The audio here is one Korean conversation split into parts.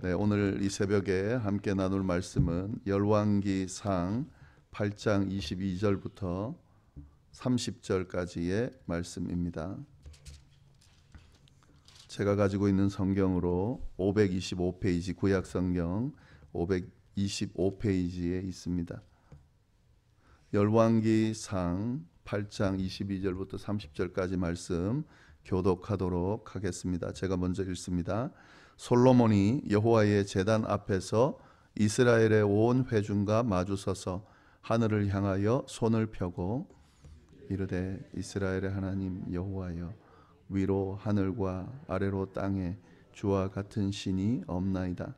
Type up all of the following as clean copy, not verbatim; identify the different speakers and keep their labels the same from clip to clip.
Speaker 1: 네, 오늘 이 새벽에 함께 나눌 말씀은 열왕기상 8장 22절부터 30절까지의 말씀입니다. 제가 가지고 있는 성경으로 525페이지 구약성경 525페이지에 있습니다. 열왕기상 8장 22절부터 30절까지 말씀 교독하도록 하겠습니다. 제가 먼저 읽습니다. 솔로몬이 여호와의 제단 앞에서 이스라엘의 온 회중과 마주서서 하늘을 향하여 손을 펴고 이르되 이스라엘의 하나님 여호와여, 위로 하늘과 아래로 땅에 주와 같은 신이 없나이다.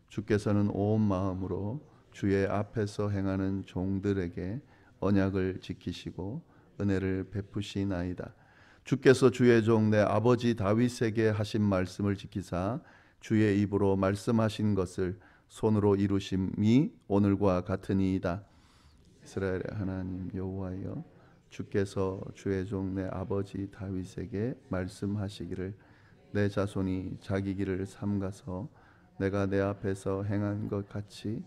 Speaker 1: 주께서는 온 마음으로 주의 앞에서 행하는 종들에게 언약을 지키시고 은혜를 베푸시나이다. 주께서 주의 종 내 아버지 다윗에게 하신 말씀을 지키사 주의 입으로 말씀하신 것을 손으로 이루심이 오늘과 같으니이다. 이스라엘의 하나님 여호와여, 주께서 주의 종 내 아버지 다윗에게 말씀하시기를 내 자손이 자기 길을 삼가서 내가 내 앞에서 행한 것 같이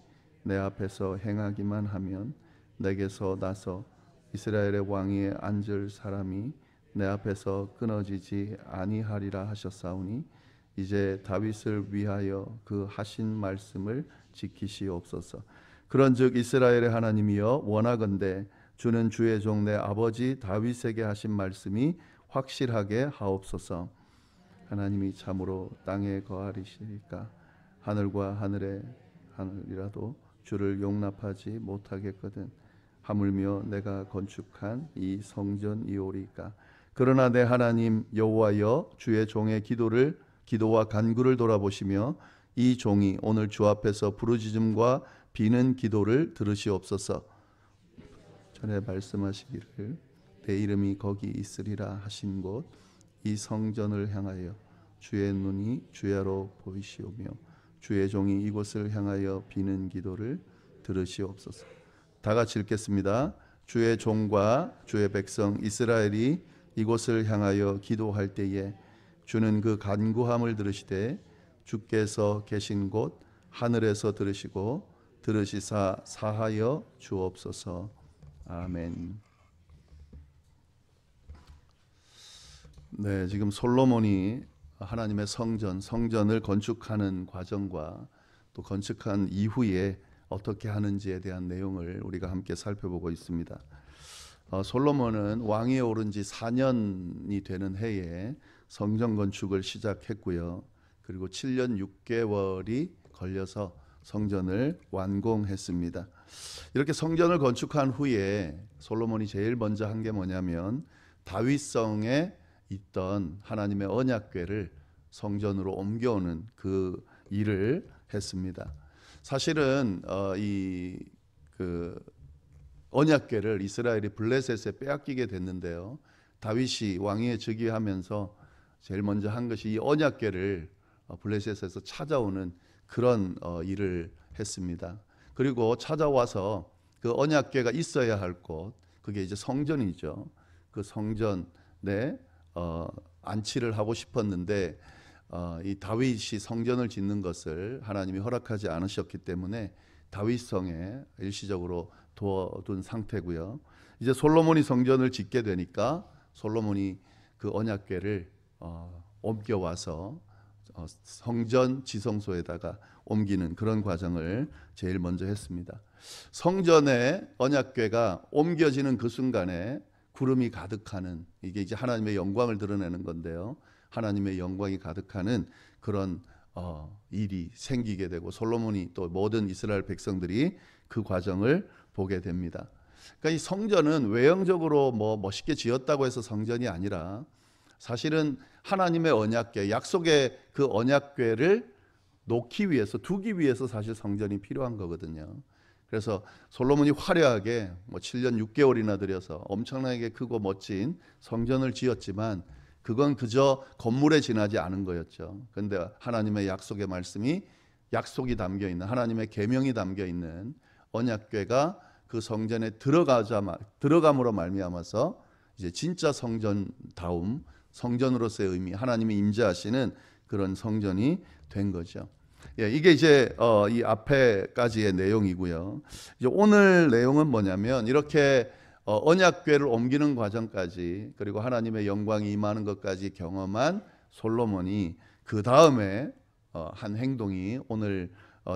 Speaker 1: 내 앞에서 행하기만 하면 내게서 나서 이스라엘의 왕위에 앉을 사람이 내 앞에서 끊어지지 아니하리라 하셨사오니 이제 다윗을 위하여 그 하신 말씀을 지키시옵소서. 그런즉 이스라엘의 하나님이여, 원하건대 주는 주의 종 내 아버지 다윗에게 하신 말씀이 확실하게 하옵소서. 하나님이 참으로 땅에 거하리시리까? 하늘과 하늘이라도 주를 용납하지 못하겠거든. 하물며 내가 건축한 이 성전이오리까? 그러나 내 하나님 여호와여, 주의 종의 기도와 간구를 돌아보시며 이 종이 오늘 주 앞에서 부르짖음과 비는 기도를 들으시옵소서. 전에 말씀하시기를 내 이름이 거기 있으리라 하신 곳 이 성전을 향하여 주의 눈이 주야로 보이시오며 주의 종이 이곳을 향하여 비는 기도를 들으시옵소서. 다 같이 읽겠습니다. 주의 종과 주의 백성 이스라엘이 이곳을 향하여 기도할 때에 주는 그 간구함을 들으시되 주께서 계신 곳 하늘에서 들으시고 들으시사 사하여 주옵소서. 아멘. 네, 지금 솔로몬이 하나님의 성전을 건축하는 과정과 또 건축한 이후에 어떻게 하는지에 대한 내용을 우리가 함께 살펴보고 있습니다. 솔로몬은 왕위에 오른 지 4년이 되는 해에 성전 건축을 시작했고요. 그리고 7년 6개월이 걸려서 성전을 완공했습니다. 이렇게 성전을 건축한 후에 솔로몬이 제일 먼저 한 게 뭐냐면 다윗성에 있던 하나님의 언약궤를 성전으로 옮겨오는 그 일을 했습니다. 사실은 이 언약궤를 이스라엘이 블레셋에 빼앗기게 됐는데요. 다윗이 왕위에 즉위하면서 제일 먼저 한 것이 이 언약궤를 블레셋에서 찾아오는 그런 일을 했습니다. 그리고 찾아와서 그 언약궤가 있어야 할 곳, 그게 이제 성전이죠. 그 성전에 안치를 하고 싶었는데 이 다윗이 성전을 짓는 것을 하나님이 허락하지 않으셨기 때문에 다윗성에 일시적으로 두어둔 상태고요. 이제 솔로몬이 성전을 짓게 되니까 솔로몬이 그 언약궤를 옮겨와서 성전 지성소에다가 옮기는 그런 과정을 제일 먼저 했습니다. 성전에 언약궤가 옮겨지는 그 순간에 구름이 가득하는, 이게 이제 하나님의 영광을 드러내는 건데요. 하나님의 영광이 가득하는 그런 일이 생기게 되고 솔로몬이 또 모든 이스라엘 백성들이 그 과정을 보게 됩니다. 그러니까 이 성전은 외형적으로 뭐 멋있게 지었다고 해서 성전이 아니라 사실은 하나님의 언약궤, 약속의 그 언약궤를 놓기 위해서, 두기 위해서 사실 성전이 필요한 거거든요. 그래서 솔로몬이 화려하게 7년 6개월이나 들여서 엄청나게 크고 멋진 성전을 지었지만 그건 그저 건물에 지나지 않은 거였죠. 그런데 하나님의 약속의 말씀이, 약속이 담겨 있는, 하나님의 계명이 담겨 있는 언약궤가 그 성전에 들어감으로 말미암아서 이제 진짜 성전다움, 성전으로서의 의미, 하나님이 임재하시는 그런 성전이 된 거죠. 예, 이게 이제 이 앞에까지의 내용이고요. 이제 오늘 내용은 뭐냐면 이렇게 언약궤를 옮기는 과정까지 그리고 하나님의 영광이 임하는 것까지 경험한 솔로몬이 그 다음에 한 행동이 오늘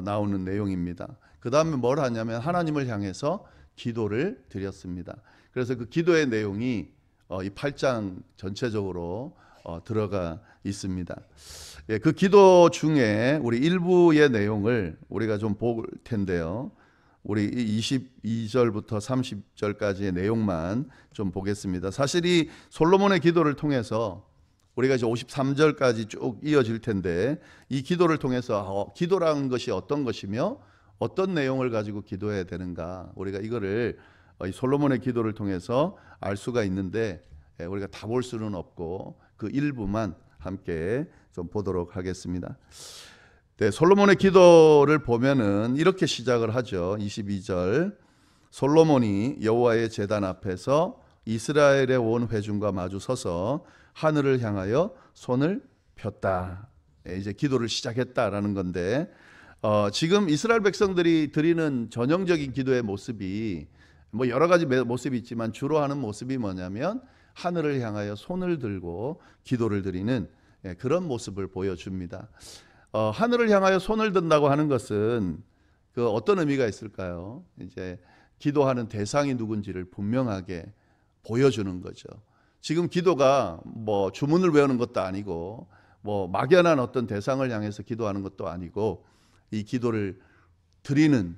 Speaker 1: 나오는 내용입니다. 그 다음에 뭘 하냐면 하나님을 향해서 기도를 드렸습니다. 그래서 그 기도의 내용이 이 8장 전체적으로 들어가 있습니다. 예, 그 기도 중에 우리 일부의 내용을 우리가 좀 볼 텐데요. 우리 22절부터 30절까지의 내용만 좀 보겠습니다. 사실 이 솔로몬의 기도를 통해서 우리가 이제 53절까지 쭉 이어질 텐데 이 기도를 통해서 기도라는 것이 어떤 것이며 어떤 내용을 가지고 기도해야 되는가, 우리가 이거를 이 솔로몬의 기도를 통해서 알 수가 있는데 우리가 다 볼 수는 없고 그 일부만 함께 좀 보도록 하겠습니다. 네, 솔로몬의 기도를 보면은 이렇게 시작을 하죠. 22절, 솔로몬이 여호와의 제단 앞에서 이스라엘의 온 회중과 마주 서서 하늘을 향하여 손을 폈다. 네, 이제 기도를 시작했다라는 건데 지금 이스라엘 백성들이 드리는 전형적인 기도의 모습이 뭐 여러 가지 모습이 있지만 주로 하는 모습이 뭐냐면 하늘을 향하여 손을 들고 기도를 드리는 그런 모습을 보여줍니다. 하늘을 향하여 손을 든다고 하는 것은 그 어떤 의미가 있을까요? 이제 기도하는 대상이 누군지를 분명하게 보여주는 거죠. 지금 기도가 뭐 주문을 외우는 것도 아니고 뭐 막연한 어떤 대상을 향해서 기도하는 것도 아니고 이 기도를 드리는,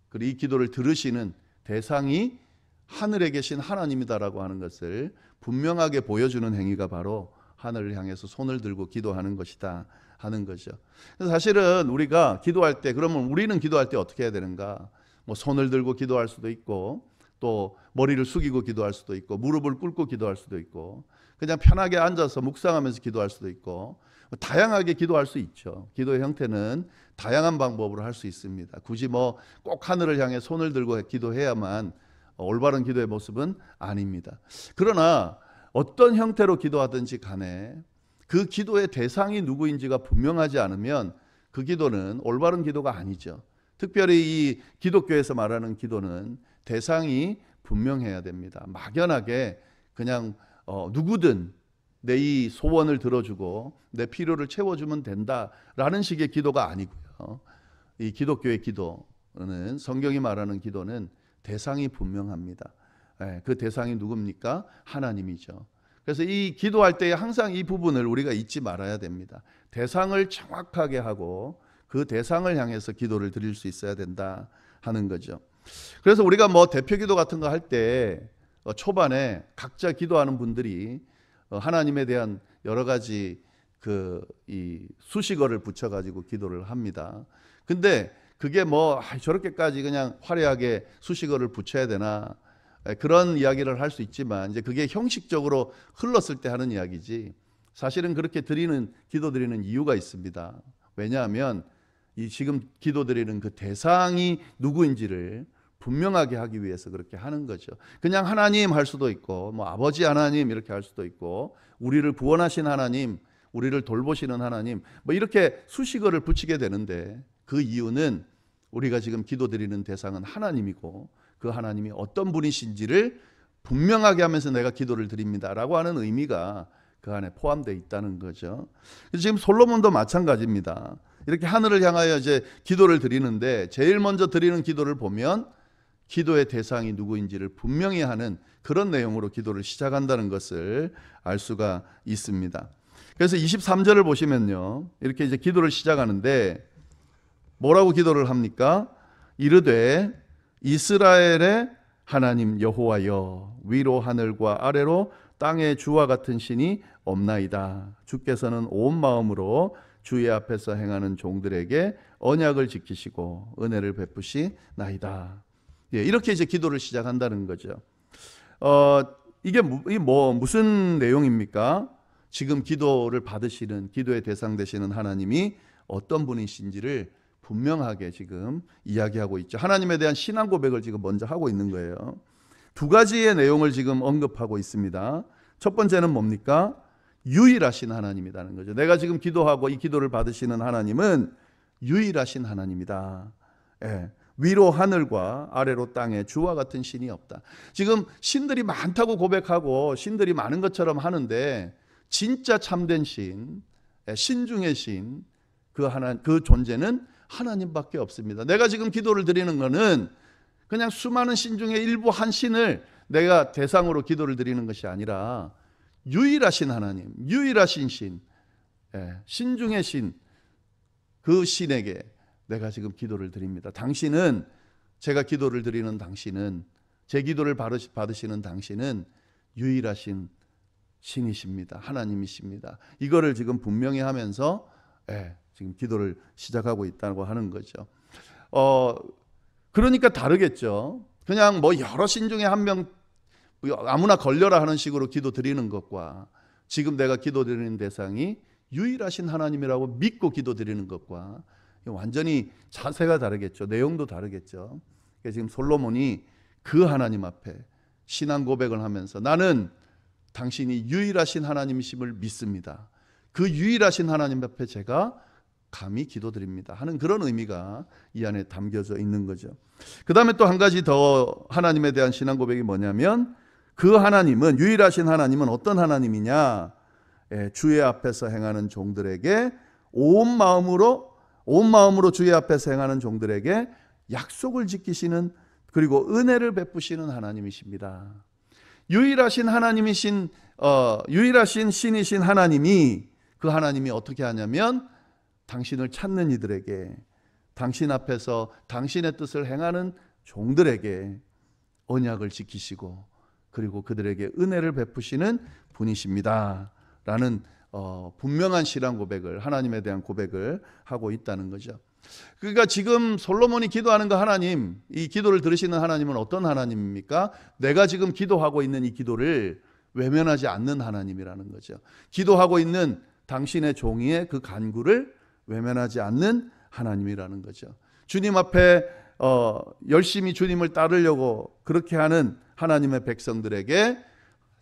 Speaker 1: 그리고 이 기도를 들으시는 대상이 하늘에 계신 하나님이다라고 하는 것을 분명하게 보여주는 행위가 바로 하늘을 향해서 손을 들고 기도하는 것이다 하는 거죠. 그래서 사실은 우리가 기도할 때, 그러면 우리는 기도할 때 어떻게 해야 되는가? 뭐 손을 들고 기도할 수도 있고, 또 머리를 숙이고 기도할 수도 있고, 무릎을 꿇고 기도할 수도 있고, 그냥 편하게 앉아서 묵상하면서 기도할 수도 있고, 다양하게 기도할 수 있죠. 기도의 형태는 다양한 방법으로 할 수 있습니다. 굳이 뭐 꼭 하늘을 향해 손을 들고 기도해야만 올바른 기도의 모습은 아닙니다. 그러나 어떤 형태로 기도하든지 간에 그 기도의 대상이 누구인지가 분명하지 않으면 그 기도는 올바른 기도가 아니죠. 특별히 이 기독교에서 말하는 기도는 대상이 분명해야 됩니다. 막연하게 그냥 누구든 내 이 소원을 들어주고 내 필요를 채워주면 된다라는 식의 기도가 아니고요. 이 기독교의 기도는, 성경이 말하는 기도는 대상이 분명합니다. 그 대상이 누굽니까? 하나님이죠. 그래서 이 기도할 때 항상 이 부분을 우리가 잊지 말아야 됩니다. 대상을 정확하게 하고 그 대상을 향해서 기도를 드릴 수 있어야 된다 하는 거죠. 그래서 우리가 뭐 대표 기도 같은 거 할 때 초반에 각자 기도하는 분들이 하나님에 대한 여러 가지 이 수식어를 붙여가지고 기도를 합니다. 근데 그게 뭐 저렇게까지 그냥 화려하게 수식어를 붙여야 되나, 그런 이야기를 할 수 있지만 이제 그게 형식적으로 흘렀을 때 하는 이야기지, 사실은 그렇게 기도 드리는 이유가 있습니다. 왜냐하면 이 지금 기도 드리는 그 대상이 누구인지를 분명하게 하기 위해서 그렇게 하는 거죠. 그냥 하나님 할 수도 있고, 뭐 아버지 하나님 이렇게 할 수도 있고, 우리를 구원하신 하나님, 우리를 돌보시는 하나님, 뭐 이렇게 수식어를 붙이게 되는데, 그 이유는 우리가 지금 기도드리는 대상은 하나님이고 그 하나님이 어떤 분이신지를 분명하게 하면서 내가 기도를 드립니다라고 하는 의미가 그 안에 포함되어 있다는 거죠. 그래서 지금 솔로몬도 마찬가지입니다. 이렇게 하늘을 향하여 이제 기도를 드리는데 제일 먼저 드리는 기도를 보면 기도의 대상이 누구인지를 분명히 하는 그런 내용으로 기도를 시작한다는 것을 알 수가 있습니다. 그래서 23절을 보시면요, 이렇게 이제 기도를 시작하는데 뭐라고 기도를 합니까? 이르되 이스라엘의 하나님 여호와여, 위로 하늘과 아래로 땅의 주와 같은 신이 없나이다. 주께서는 온 마음으로 주의 앞에서 행하는 종들에게 언약을 지키시고 은혜를 베푸시나이다. 예, 이렇게 이제 기도를 시작한다는 거죠. 이게 무슨 내용입니까? 지금 기도를 받으시는, 기도의 대상 되시는 하나님이 어떤 분이신지를 분명하게 지금 이야기하고 있죠. 하나님에 대한 신앙 고백을 지금 먼저 하고 있는 거예요. 두 가지의 내용을 지금 언급하고 있습니다. 첫 번째는 뭡니까? 유일하신 하나님이라는 거죠. 내가 지금 기도하고 이 기도를 받으시는 하나님은 유일하신 하나님이다. 예. 위로 하늘과 아래로 땅에 주와 같은 신이 없다. 지금 신들이 많다고 고백하고 신들이 많은 것처럼 하는데 진짜 참된 신, 신 중의 신, 그 존재는 하나님밖에 없습니다. 내가 지금 기도를 드리는 것은 그냥 수많은 신 중에 일부 한 신을 내가 대상으로 기도를 드리는 것이 아니라 유일하신 하나님, 유일하신 신, 신 중의 신, 그 신에게 내가 지금 기도를 드립니다. 당신은, 제가 기도를 드리는 당신은, 제 기도를 받으시는 당신은 유일하신 신이십니다. 하나님이십니다. 이거를 지금 분명히 하면서 지금 기도를 시작하고 있다고 하는 거죠. 그러니까 다르겠죠. 그냥 뭐 여러 신 중에 한 명 아무나 걸려라 하는 식으로 기도 드리는 것과 지금 내가 기도 드리는 대상이 유일하신 하나님이라고 믿고 기도 드리는 것과 완전히 자세가 다르겠죠. 내용도 다르겠죠. 그래서 지금 솔로몬이 그 하나님 앞에 신앙 고백을 하면서 나는 당신이 유일하신 하나님이심을 믿습니다. 그 유일하신 하나님 앞에 제가 감히 기도드립니다 하는 그런 의미가 이 안에 담겨져 있는 거죠. 그 다음에 또 한 가지 더 하나님에 대한 신앙 고백이 뭐냐면 그 하나님은, 유일하신 하나님은 어떤 하나님이냐, 주의 앞에서 행하는 종들에게 온 마음으로 주의 앞에서 행하는 종들에게 약속을 지키시는, 그리고 은혜를 베푸시는 하나님이십니다. 유일하신 하나님이신 유일하신 신이신 하나님이, 그 하나님이 어떻게 하냐면 당신을 찾는 이들에게, 당신 앞에서 당신의 뜻을 행하는 종들에게 언약을 지키시고 그리고 그들에게 은혜를 베푸시는 분이십니다 라는 분명한 신앙 고백을, 하나님에 대한 고백을 하고 있다는 거죠. 그러니까 지금 솔로몬이 기도하는 그 하나님, 이 기도를 들으시는 하나님은 어떤 하나님입니까? 내가 지금 기도하고 있는 이 기도를 외면하지 않는 하나님이라는 거죠. 기도하고 있는 당신의 종이의 그 간구를 외면하지 않는 하나님이라는 거죠. 주님 앞에 열심히 주님을 따르려고 그렇게 하는 하나님의 백성들에게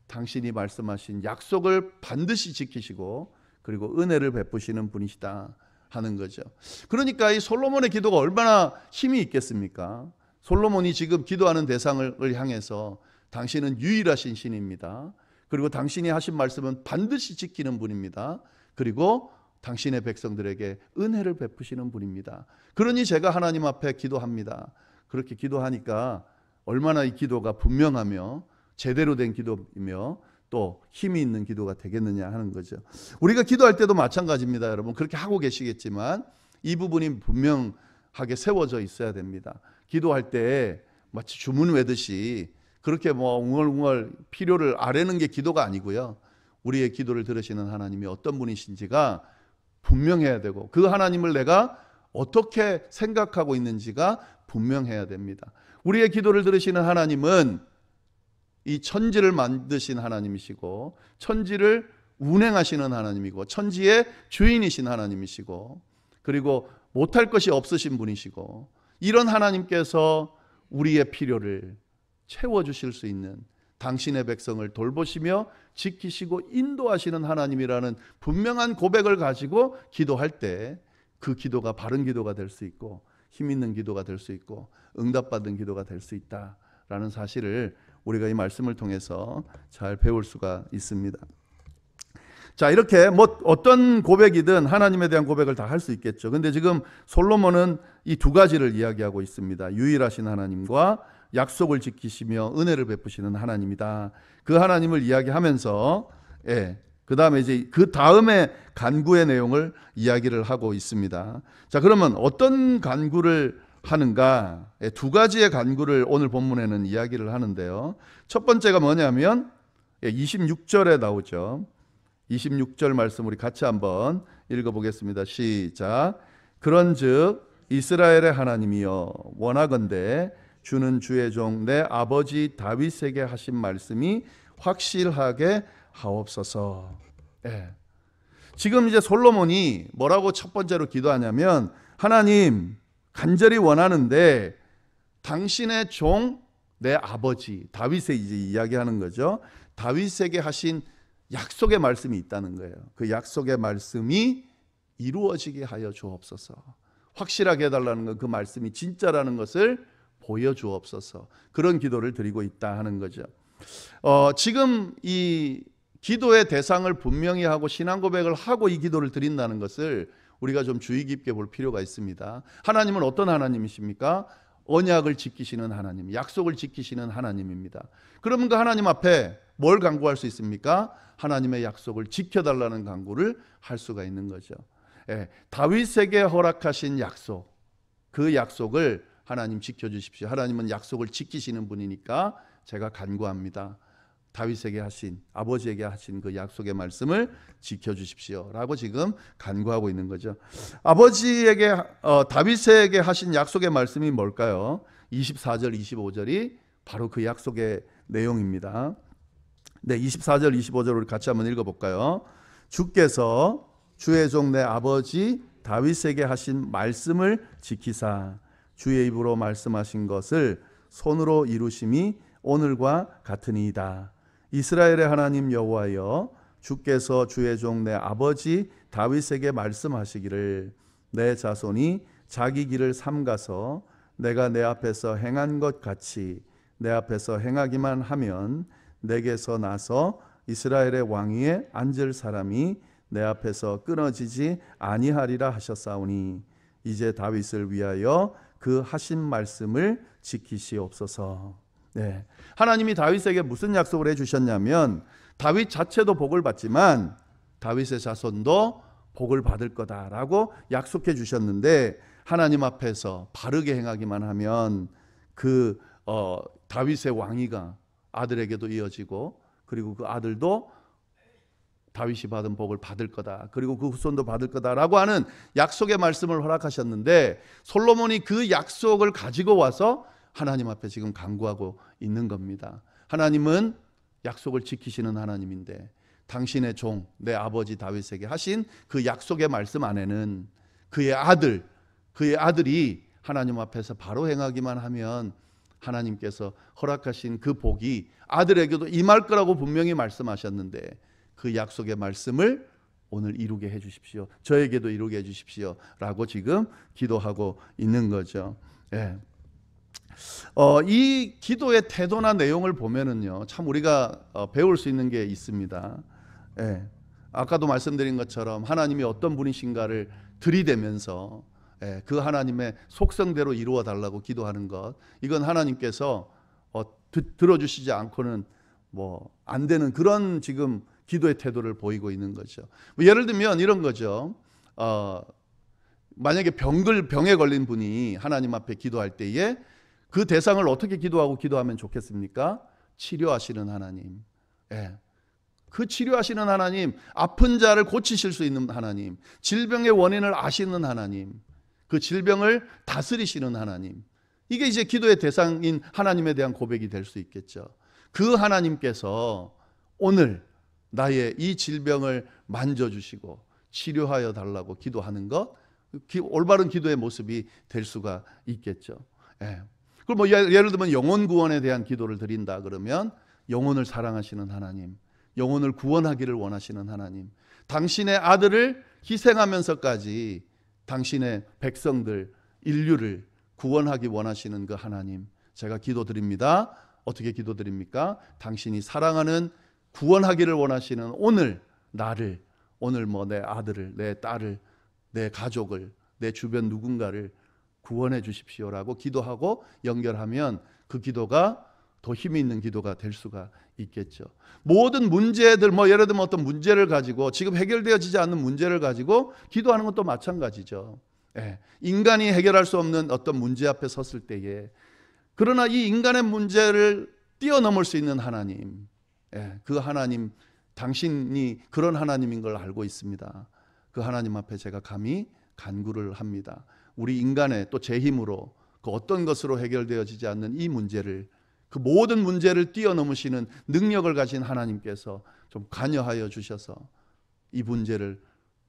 Speaker 1: 당신이 말씀하신 약속을 반드시 지키시고 그리고 은혜를 베푸시는 분이시다 하는 거죠. 그러니까 이 솔로몬의 기도가 얼마나 힘이 있겠습니까? 솔로몬이 지금 기도하는 대상을 향해서 당신은 유일하신 신입니다. 그리고 당신이 하신 말씀은 반드시 지키는 분입니다. 그리고 당신의 백성들에게 은혜를 베푸시는 분입니다. 그러니 제가 하나님 앞에 기도합니다. 그렇게 기도하니까 얼마나 이 기도가 분명하며 제대로 된 기도이며 또 힘이 있는 기도가 되겠느냐 하는 거죠. 우리가 기도할 때도 마찬가지입니다. 여러분 그렇게 하고 계시겠지만 이 부분이 분명하게 세워져 있어야 됩니다. 기도할 때 마치 주문 외듯이 그렇게 뭐 웅얼웅얼 필요를 아뢰는 게 기도가 아니고요. 우리의 기도를 들으시는 하나님이 어떤 분이신지가 분명해야 되고 그 하나님을 내가 어떻게 생각하고 있는지가 분명해야 됩니다. 우리의 기도를 들으시는 하나님은 이 천지를 만드신 하나님이시고 천지를 운행하시는 하나님이고 천지의 주인이신 하나님이시고 그리고 못할 것이 없으신 분이시고 이런 하나님께서 우리의 필요를 채워주실 수 있는 당신의 백성을 돌보시며 지키시고 인도하시는 하나님이라는 분명한 고백을 가지고 기도할 때 그 기도가 바른 기도가 될 수 있고 힘 있는 기도가 될 수 있고 응답받은 기도가 될 수 있다라는 사실을 우리가 이 말씀을 통해서 잘 배울 수가 있습니다. 자, 이렇게 뭐 어떤 고백이든 하나님에 대한 고백을 다 할 수 있겠죠. 근데 지금 솔로몬은 이 두 가지를 이야기하고 있습니다. 유일하신 하나님과 약속을 지키시며 은혜를 베푸시는 하나님이다. 그 하나님을 이야기하면서 그 다음에 이제 그 다음에 간구의 내용을 이야기를 하고 있습니다. 자, 그러면 어떤 간구를 하는가? 두 가지의 간구를 오늘 본문에는 이야기를 하는데요. 첫 번째가 뭐냐면 26절에 나오죠. 26절 말씀 우리 같이 한번 읽어보겠습니다. 시작. 그런즉 이스라엘의 하나님이여 원하건대 주는 주의 종 내 아버지 다윗에게 하신 말씀이 확실하게 하옵소서. 지금 이제 솔로몬이 뭐라고 첫 번째로 기도하냐면 하나님 간절히 원하는데 당신의 종 내 아버지 다윗에 이제 이야기하는 거죠. 다윗에게 하신 약속의 말씀이 있다는 거예요. 그 약속의 말씀이 이루어지게 하여 주옵소서. 확실하게 해달라는 것, 그 말씀이 진짜라는 것을 보여주옵소서. 그런 기도를 드리고 있다 하는 거죠. 지금 이 기도의 대상을 분명히 하고 신앙 고백을 하고 이 기도를 드린다는 것을 우리가 좀 주의 깊게 볼 필요가 있습니다. 하나님은 어떤 하나님이십니까? 언약을 지키시는 하나님, 약속을 지키시는 하나님입니다. 그러면 그 하나님 앞에 뭘 간구할 수 있습니까? 하나님의 약속을 지켜달라는 간구를 할 수가 있는 거죠. 다윗에게 허락하신 약속, 그 약속을 하나님 지켜주십시오. 하나님은 약속을 지키시는 분이니까 제가 간구합니다. 다윗에게 하신, 아버지에게 하신 그 약속의 말씀을 지켜주십시오 라고 지금 간구하고 있는 거죠. 아버지에게 다윗에게 하신 약속의 말씀이 뭘까요? 24절 25절이 바로 그 약속의 내용입니다. 네, 24절 25절을 같이 한번 읽어볼까요? 주께서 주의 종 내 아버지 다윗에게 하신 말씀을 지키사 주의 입으로 말씀하신 것을 손으로 이루심이 오늘과 같으니이다. 이스라엘의 하나님 여호와여, 주께서 주의 종 내 아버지 다윗에게 말씀하시기를 내 자손이 자기 길을 삼가서 내가 내 앞에서 행한 것 같이 내 앞에서 행하기만 하면 내게서 나서 이스라엘의 왕위에 앉을 사람이 내 앞에서 끊어지지 아니하리라 하셨사오니 이제 다윗을 위하여 그 하신 말씀을 지키시옵소서. 네, 하나님이 다윗에게 무슨 약속을 해주셨냐면 다윗 자체도 복을 받지만 다윗의 자손도 복을 받을 거다라고 약속해 주셨는데, 하나님 앞에서 바르게 행하기만 하면 그 다윗의 왕위가 아들에게도 이어지고, 그리고 그 아들도 다윗이 받은 복을 받을 거다, 그리고 그 후손도 받을 거다라고 하는 약속의 말씀을 허락하셨는데, 솔로몬이 그 약속을 가지고 와서 하나님 앞에 지금 간구하고 있는 겁니다. 하나님은 약속을 지키시는 하나님인데 당신의 종 내 아버지 다윗에게 하신 그 약속의 말씀 안에는 그의 아들이 하나님 앞에서 바로 행하기만 하면 하나님께서 허락하신 그 복이 아들에게도 임할 거라고 분명히 말씀하셨는데, 그 약속의 말씀을 오늘 이루게 해 주십시오. 저에게도 이루게 해 주십시오 라고 지금 기도하고 있는 거죠. 예. 이 기도의 태도나 내용을 보면은요, 참 우리가 배울 수 있는 게 있습니다. 예. 아까도 말씀드린 것처럼 하나님이 어떤 분이신가를 들이대면서 그 하나님의 속성대로 이루어 달라고 기도하는 것, 이건 하나님께서 들어주시지 않고는 안 되는 그런 지금 기도의 태도를 보이고 있는 거죠. 예를 들면 이런 거죠. 만약에 병에 걸린 분이 하나님 앞에 기도할 때에 그 대상을 어떻게 기도하면 좋겠습니까? 치료하시는 하나님. 그 치료하시는 하나님, 아픈 자를 고치실 수 있는 하나님, 질병의 원인을 아시는 하나님, 그 질병을 다스리시는 하나님, 이게 이제 기도의 대상인 하나님에 대한 고백이 될 수 있겠죠. 그 하나님께서 오늘 나의 이 질병을 만져주시고 치료하여 달라고 기도하는 것, 올바른 기도의 모습이 될 수가 있겠죠. 그리고 예를 들면 영혼 구원에 대한 기도를 드린다 그러면 영혼을 사랑하시는 하나님, 영혼을 구원하기를 원하시는 하나님, 당신의 아들을 희생하면서까지 당신의 백성들, 인류를 구원하기 원하시는 그 하나님, 제가 기도드립니다. 어떻게 기도드립니까? 당신이 사랑하는, 구원하기를 원하시는 오늘 나를, 오늘 내 아들을, 내 딸을, 내 가족을, 내 주변 누군가를 구원해 주십시오라고 기도하고 연결하면 그 기도가 더 힘이 있는 기도가 될 수가 있겠죠. 모든 문제들, 예를 들면 어떤 문제를 가지고 지금 해결되어지지 않는 문제를 가지고 기도하는 것도 마찬가지죠. 인간이 해결할 수 없는 어떤 문제 앞에 섰을 때에, 그러나 이 인간의 문제를 뛰어넘을 수 있는 하나님, 그 하나님, 당신이 그런 하나님인 걸 알고 있습니다. 그 하나님 앞에 제가 감히 간구를 합니다. 우리 인간의 또 제 힘으로 그 어떤 것으로 해결되어지지 않는 이 문제를, 그 모든 문제를 뛰어넘으시는 능력을 가진 하나님께서 좀 관여하여 주셔서 이 문제를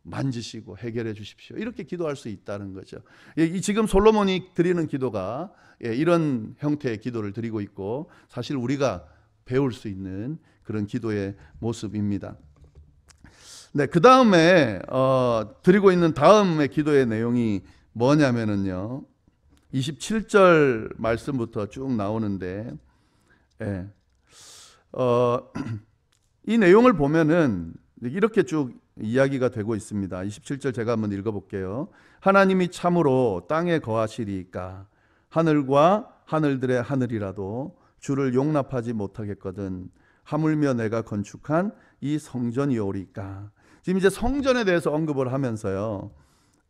Speaker 1: 만지시고 해결해 주십시오. 이렇게 기도할 수 있다는 거죠. 지금 솔로몬이 드리는 기도가 이런 형태의 기도를 드리고 있고, 사실 우리가 배울 수 있는 그런 기도의 모습입니다. 네, 그 다음에 드리고 있는 다음의 기도의 내용이 뭐냐면은요, 27절 말씀부터 쭉 나오는데, 예, 이 내용을 보면은 이렇게 쭉 이야기가 되고 있습니다. 27절 제가 한번 읽어볼게요. 하나님이 참으로 땅에 거하시리이까 하늘과 하늘들의 하늘이라도 주를 용납하지 못하겠거든 하물며 내가 건축한 이 성전이오리까. 지금 이제 성전에 대해서 언급을 하면서요,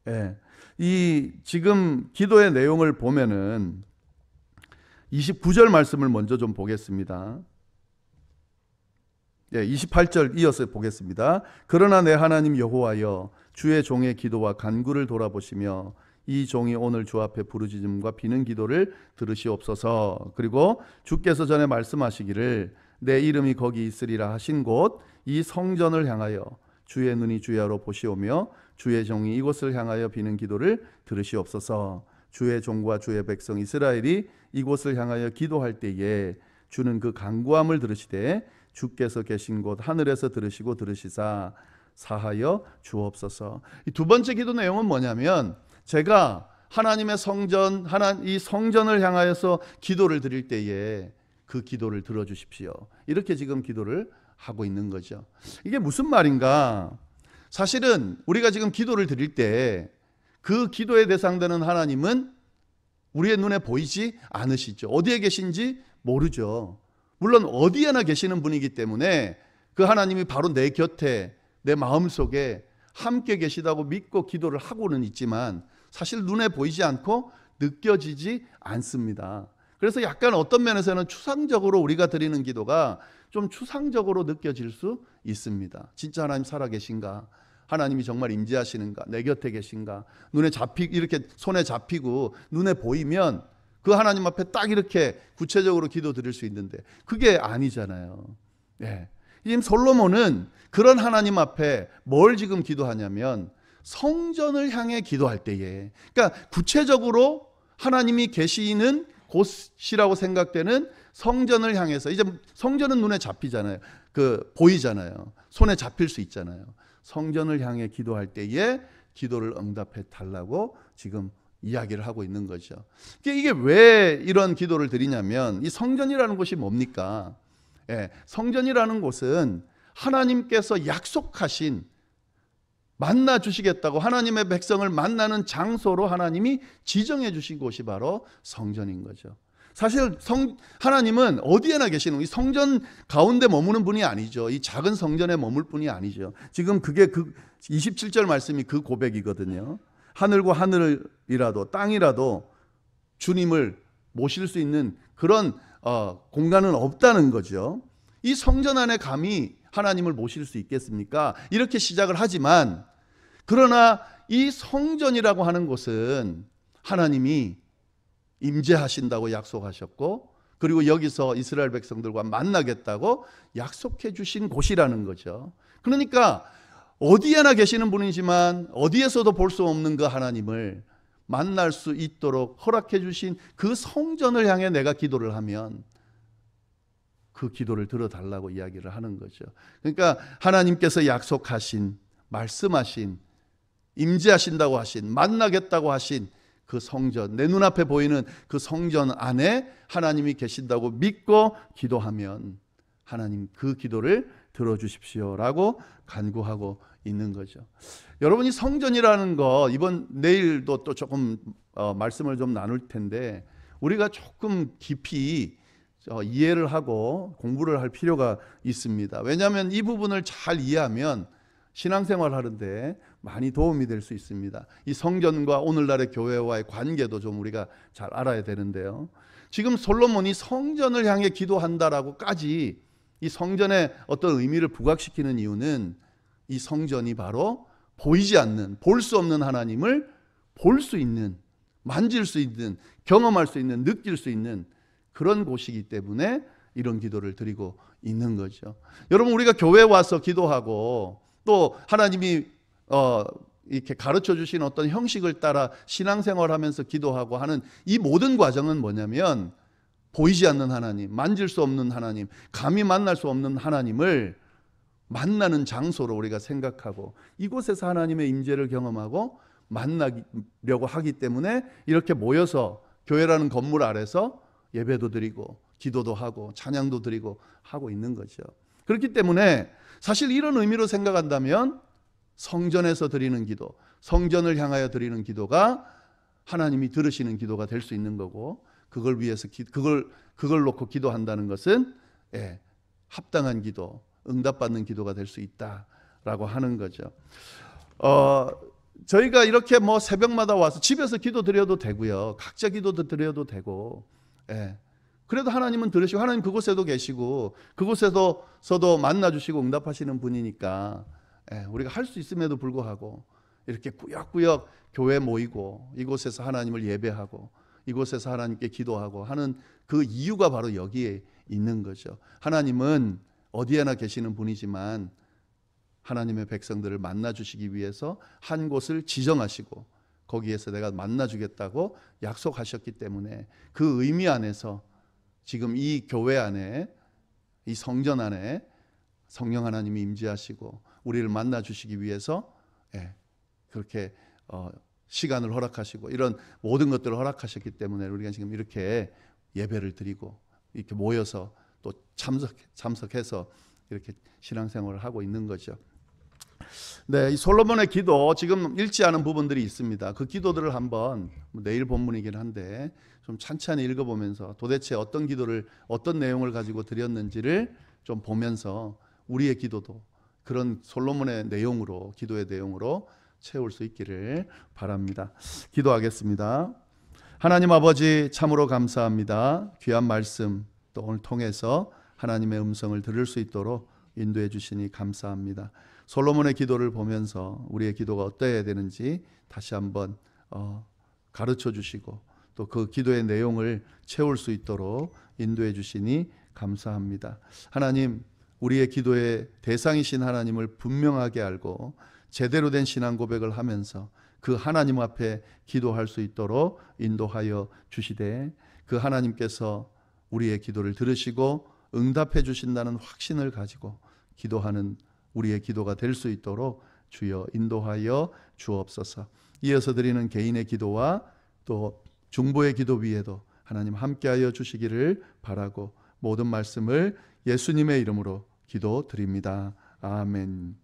Speaker 1: 예, 이 지금 기도의 내용을 보면은 29절 말씀을 먼저 좀 보겠습니다. 예, 28절 이어서 보겠습니다. 그러나 내 하나님 여호와여 주의 종의 기도와 간구를 돌아보시며 이 종이 오늘 주 앞에 부르짖음과 비는 기도를 들으시옵소서. 그리고 주께서 전에 말씀하시기를 내 이름이 거기 있으리라 하신 곳 이 성전을 향하여 주의 눈이 주야로 보시오며 주의 종이 이곳을 향하여 비는 기도를 들으시옵소서. 주의 종과 주의 백성 이스라엘이 이곳을 향하여 기도할 때에 주는 그 간구함을 들으시되 주께서 계신 곳 하늘에서 들으시고 들으시사 사하여 주옵소서. 이 두 번째 기도 내용은 뭐냐면, 제가 하나님의 성전, 이 성전을 향하여서 기도를 드릴 때에 그 기도를 들어주십시오. 이렇게 지금 기도를 하고 있는 거죠. 이게 무슨 말인가? 사실은 우리가 지금 기도를 드릴 때 그 기도의 대상되는 하나님은 우리의 눈에 보이지 않으시죠. 어디에 계신지 모르죠. 물론 어디에나 계시는 분이기 때문에 그 하나님이 바로 내 곁에, 내 마음속에 함께 계시다고 믿고 기도를 하고는 있지만 사실 눈에 보이지 않고 느껴지지 않습니다. 그래서 약간 어떤 면에서는 추상적으로 우리가 드리는 기도가 좀 추상적으로 느껴질 수 있습니다. 진짜 하나님 살아계신가? 하나님이 정말 임재하시는가? 내 곁에 계신가? 이렇게 손에 잡히고 눈에 보이면 그 하나님 앞에 딱 이렇게 구체적으로 기도 드릴 수 있는데 그게 아니잖아요. 네. 지금 솔로몬은 그런 하나님 앞에 뭘 지금 기도하냐면 성전을 향해 기도할 때에, 그러니까 구체적으로 하나님이 계시는 곳이라고 생각되는 성전을 향해서, 이제 성전은 눈에 잡히잖아요. 보이잖아요. 손에 잡힐 수 있잖아요. 성전을 향해 기도할 때에 기도를 응답해 달라고 지금 이야기를 하고 있는 거죠. 이게 왜 이런 기도를 드리냐면, 이 성전이라는 곳이 뭡니까? 예, 성전이라는 곳은 하나님께서 약속하신, 만나 주시겠다고 하나님의 백성을 만나는 장소로 하나님이 지정해 주신 곳이 바로 성전인 거죠. 사실 하나님은 어디에나 계시는, 이 성전 가운데 머무는 분이 아니죠. 이 작은 성전에 머물 분이 아니죠. 지금 그게 27절 말씀이 그 고백이거든요. 하늘과 하늘이라도 땅이라도 주님을 모실 수 있는 그런 공간은 없다는 거죠. 이 성전 안에 감히 하나님을 모실 수 있겠습니까? 이렇게 시작을 하지만, 그러나 이 성전이라고 하는 곳은 하나님이 임재하신다고 약속하셨고, 그리고 여기서 이스라엘 백성들과 만나겠다고 약속해 주신 곳이라는 거죠. 그러니까 어디에나 계시는 분이지만 어디에서도 볼 수 없는 그 하나님을 만날 수 있도록 허락해 주신 그 성전을 향해 내가 기도를 하면 그 기도를 들어달라고 이야기를 하는 거죠. 그러니까 하나님께서 약속하신, 말씀하신, 임재하신다고 하신, 만나겠다고 하신 그 성전, 내 눈앞에 보이는 그 성전 안에 하나님이 계신다고 믿고 기도하면 하나님 그 기도를 들어주십시오라고 간구하고 있는 거죠. 여러분이 성전이라는 거, 내일도 또 조금 말씀을 좀 나눌 텐데, 우리가 조금 깊이 이해를 하고 공부를 할 필요가 있습니다. 왜냐하면 이 부분을 잘 이해하면 신앙생활 하는데 많이 도움이 될 수 있습니다. 이 성전과 오늘날의 교회와의 관계도 좀 우리가 잘 알아야 되는데요. 지금 솔로몬이 성전을 향해 기도한다라고까지 이 성전의 어떤 의미를 부각시키는 이유는, 이 성전이 바로 보이지 않는, 볼 수 없는 하나님을 볼 수 있는, 만질 수 있는, 경험할 수 있는, 느낄 수 있는 그런 곳이기 때문에 이런 기도를 드리고 있는 거죠. 여러분, 우리가 교회에 와서 기도하고 또 하나님이 이렇게 가르쳐 주신 어떤 형식을 따라 신앙생활하면서 기도하고 하는 이 모든 과정은 뭐냐면, 보이지 않는 하나님, 만질 수 없는 하나님, 감히 만날 수 없는 하나님을 만나는 장소로 우리가 생각하고 이곳에서 하나님의 임재를 경험하고 만나려고 하기 때문에 이렇게 모여서 교회라는 건물 아래서 예배도 드리고 기도도 하고 찬양도 드리고 하고 있는 거죠. 그렇기 때문에 사실 이런 의미로 생각한다면 성전에서 드리는 기도, 성전을 향하여 드리는 기도가 하나님이 들으시는 기도가 될 수 있는 거고, 그걸 위해서 그걸 놓고 기도한다는 것은 합당한 기도, 응답받는 기도가 될 수 있다라고 하는 거죠. 저희가 이렇게 뭐 새벽마다 와서 집에서 기도 드려도 되고요, 각자 기도도 드려도 되고, 그래도 하나님은 들으시고 하나님 그곳에도 계시고 그곳에서도 만나주시고 응답하시는 분이니까 우리가 할 수 있음에도 불구하고 이렇게 꾸역꾸역 교회 모이고 이곳에서 하나님을 예배하고 이곳에서 하나님께 기도하고 하는 그 이유가 바로 여기에 있는 거죠. 하나님은 어디에나 계시는 분이지만 하나님의 백성들을 만나주시기 위해서 한 곳을 지정하시고 거기에서 내가 만나주겠다고 약속하셨기 때문에 그 의미 안에서 지금 이 교회 안에, 이 성전 안에 성령 하나님이 임재하시고 우리를 만나주시기 위해서 그렇게 시간을 허락하시고 이런 모든 것들을 허락하셨기 때문에 우리가 지금 이렇게 예배를 드리고 이렇게 모여서 또 참석해서 이렇게 신앙생활을 하고 있는 거죠. 네, 이 솔로몬의 기도 지금 읽지 않은 부분들이 있습니다. 그 기도들을 한번 내일 본문이긴 한데 좀 찬찬히 읽어보면서 도대체 어떤 기도를 어떤 내용을 가지고 드렸는지를 좀 보면서 우리의 기도도 그런 솔로몬의 내용으로, 기도의 내용으로 채울 수 있기를 바랍니다. 기도하겠습니다. 하나님 아버지, 참으로 감사합니다. 귀한 말씀 또 오늘 통해서 하나님의 음성을 들을 수 있도록 인도해 주시니 감사합니다. 솔로몬의 기도를 보면서 우리의 기도가 어떠해야 되는지 다시 한번 가르쳐 주시고 또 그 기도의 내용을 채울 수 있도록 인도해 주시니 감사합니다. 하나님, 우리의 기도의 대상이신 하나님을 분명하게 알고 제대로 된 신앙 고백을 하면서 그 하나님 앞에 기도할 수 있도록 인도하여 주시되 그 하나님께서 우리의 기도를 들으시고 응답해 주신다는 확신을 가지고 기도하는 우리의 기도가 될 수 있도록 주여 인도하여 주옵소서. 이어서 드리는 개인의 기도와 또 중보의 기도 위에도 하나님 함께하여 주시기를 바라고 모든 말씀을 예수님의 이름으로 기도드립니다. 아멘.